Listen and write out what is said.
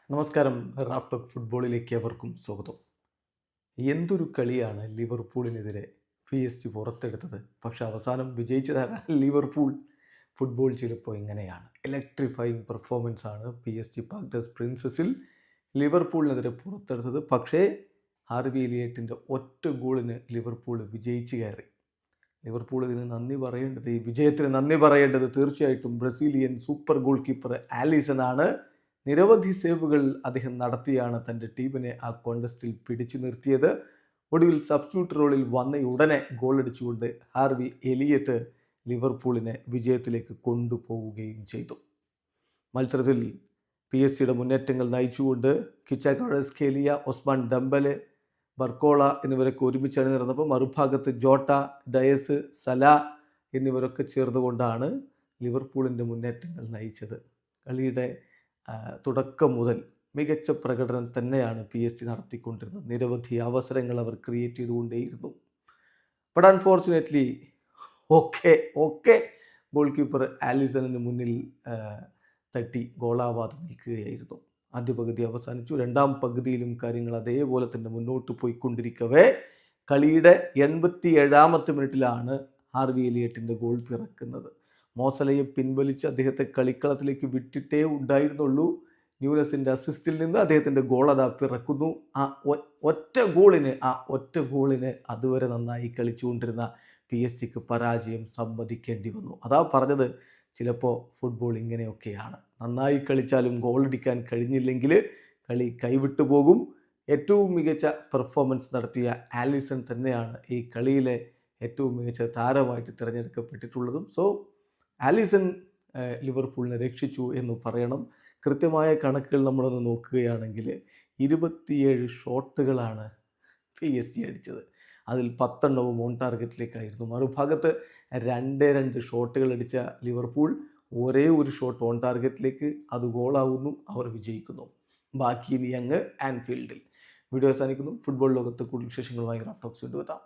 നമസ്കാരം. Raf talk ഫുട്ബോളിലേക്ക് അവർക്കും സ്വാഗതം. എന്തൊരു കളിയാണ് ലിവർപൂളിനെതിരെ PSG പുറത്തെടുത്തത്. പക്ഷെ അവസാനം വിജയിച്ചതാരാ? ലിവർപൂൾ. ഫുട്ബോൾ ചിലപ്പോൾ ഇങ്ങനെയാണ്. ഇലക്ട്രിഫയിങ് പെർഫോമൻസ് ആണ് PSG പാർക്ക് ഡസ് പ്രിൻസസിൽ ലിവർപൂളിനെതിരെ പുറത്തെടുത്തത്. പക്ഷേ ഹാർവി എലിയട്ടിൻ്റെ ഒറ്റ ഗോളിന് ലിവർപൂൾ വിജയിച്ച് കയറി. ലിവർപൂൾ ഇതിന് നന്ദി പറയേണ്ടത്, ഈ വിജയത്തിന് നന്ദി പറയേണ്ടത് തീർച്ചയായിട്ടും Brazilian super goalkeeper Alisson ആണ്. നിരവധി സേവുകൾ അദ്ദേഹം നടത്തിയാണ് തൻ്റെ ടീമിനെ ആ കോൺടെസ്റ്റിൽ പിടിച്ചു നിർത്തിയത്. ഒടുവിൽ സബ്സ്റ്റിറ്റ്യൂട്ട് റോളിൽ വന്ന ഉടനെ ഗോൾ അടിച്ചുകൊണ്ട് ഹാർവി എലിയറ്റ് ലിവർപൂളിനെ വിജയത്തിലേക്ക് കൊണ്ടുപോവുകയും ചെയ്തു. മത്സരത്തിൽ PSG മുന്നേറ്റങ്ങൾ നയിച്ചുകൊണ്ട് കിച്ചാക്കോഴസ്കേലിയ, ഒസ്മാൻ ഡംബലെ, ബർക്കോള എന്നിവരൊക്കെ ഒരുമിച്ച് അണിനിരന്നപ്പോൾ മറുഭാഗത്ത് ജോട്ട, ഡയസ്, സല എന്നിവരൊക്കെ ചേർന്നുകൊണ്ടാണ് ലിവർപൂളിൻ്റെ മുന്നേറ്റങ്ങൾ നയിച്ചത്. കളിയുടെ തുടക്കം മുതൽ മികച്ച പ്രകടനം തന്നെയാണ് PSG നടത്തിക്കൊണ്ടിരുന്നത്. നിരവധി അവസരങ്ങൾ അവർ ക്രിയേറ്റ് ചെയ്തുകൊണ്ടേയിരുന്നു. ബട്ട് അൺഫോർച്ചുനേറ്റ്ലി ഒക്കെ ഗോൾ കീപ്പർ ആലിസണിന് മുന്നിൽ തട്ടി ഗോളാവാതെ നിൽക്കുകയായിരുന്നു. ആദ്യ പകുതി അവസാനിച്ചു. രണ്ടാം പകുതിയിലും കാര്യങ്ങൾ അതേപോലെ തന്നെ മുന്നോട്ട് പോയിക്കൊണ്ടിരിക്കവേ കളിയുടെ 87ാമത്തെ മിനിറ്റിലാണ് ഹാർവി എലിയട്ടിൻ്റെ ഗോൾ പിറക്കുന്നത്. മോസലയെ പിൻവലിച്ച് അദ്ദേഹത്തെ കളിക്കളത്തിലേക്ക് വിട്ടിട്ടേ ഉണ്ടായിരുന്നുള്ളൂ. ന്യൂനസിൻ്റെ അസിസ്റ്റിൽ നിന്ന് അദ്ദേഹത്തിൻ്റെ ഗോൾ അതാ പിറക്കുന്നു. ആ ഒറ്റ ഗോളിന് അതുവരെ നന്നായി കളിച്ചുകൊണ്ടിരുന്ന PSG പരാജയം സമ്മതിക്കേണ്ടി വന്നു. അതാ പറഞ്ഞത്, ചിലപ്പോൾ ഫുട്ബോൾ ഇങ്ങനെയൊക്കെയാണ്. നന്നായി കളിച്ചാലും ഗോളടിക്കാൻ കഴിഞ്ഞില്ലെങ്കിൽ കളി കൈവിട്ടു പോകും. ഏറ്റവും മികച്ച പെർഫോമൻസ് നടത്തിയ ആലിസൺ തന്നെയാണ് ഈ കളിയിലെ ഏറ്റവും മികച്ച താരമായിട്ട് തിരഞ്ഞെടുക്കപ്പെട്ടിട്ടുള്ളതും. സോ ആലിസൺ ലിവർപൂളിനെ രക്ഷിച്ചു എന്ന് പറയണം. കൃത്യമായ കണക്കുകൾ നമ്മളൊന്ന് നോക്കുകയാണെങ്കിൽ 27 ഷോട്ടുകളാണ് PSG അടിച്ചത്. അതിൽ 10 ഓൺ ടാർഗറ്റിലേക്കായിരുന്നു. മറുഭാഗത്ത് 2 ഷോട്ടുകൾ അടിച്ച ലിവർപൂൾ ഒരേ ഒരു ഷോട്ട് ഓൺ ടാർഗറ്റിലേക്ക്, അത് ഗോളാവുന്നു, അവർ വിജയിക്കുന്നു. ബാക്കി ഇനി അങ്ങ് ആൻഫീൽഡിൽ. വീഡിയോ അവസാനിക്കുന്നു. ഫുട്ബോൾ ലോകത്ത് കൂടുതൽ വിശേഷങ്ങളുമായി റാഫ് ടോക്സ് കൊണ്ടുവെത്താം.